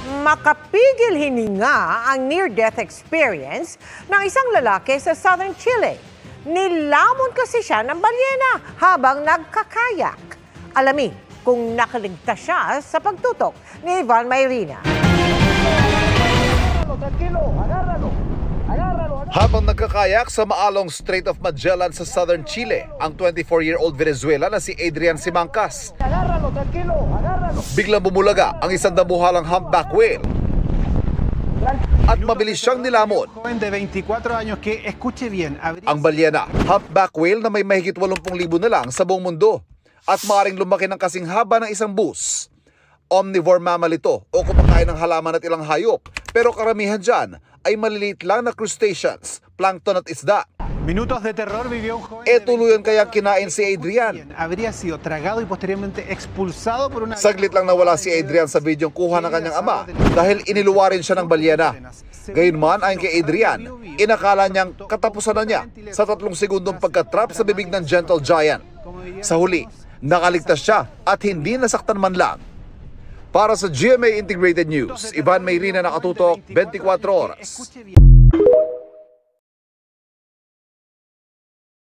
Makapigil hininga ang near-death experience ng isang lalaki sa southern Chile. Nilamon kasi siya ng balyena habang nagkakayak. Alamin kung nakaligtas siya sa pagtutok ni Ivan Mayrina. Habang nagkakayak sa maalong Strait of Magellan sa southern Chile, ang 24-year-old Venezuela na si Adrian Simancas. Biglang bumulaga ang isang damuhalang humpback whale at mabilis siyang nilamon. Ang balyena, humpback whale na may mahigit 80,000 na lang sa buong mundo at maaaring lumaki ng kasing haba ng isang bus. Omnivore mammal ito o kumakain ng halaman at ilang hayop, pero karamihan dyan ay maliliit lang na crustaceans, plankton at isda. Minutos de terror vivió un joven. Tuluyan kayang kinain si Adrian. Habría sido tragado y posteriormente expulsado por una. Saglit lang nawala si Adrian sa bidyong kuha ng kanyang ama dahil iniluwarin siya ng balyena. Gayunman, ayon kay Adrian, inakala niyang katapusan na niya sa 3 segundong pagkatrap sa bibig ng gentle giant. Sa huli, nakaligtas siya at hindi nasaktan man lang. Para sa GMA Integrated News, Ivan Mayrina, nakatutok 24 oras.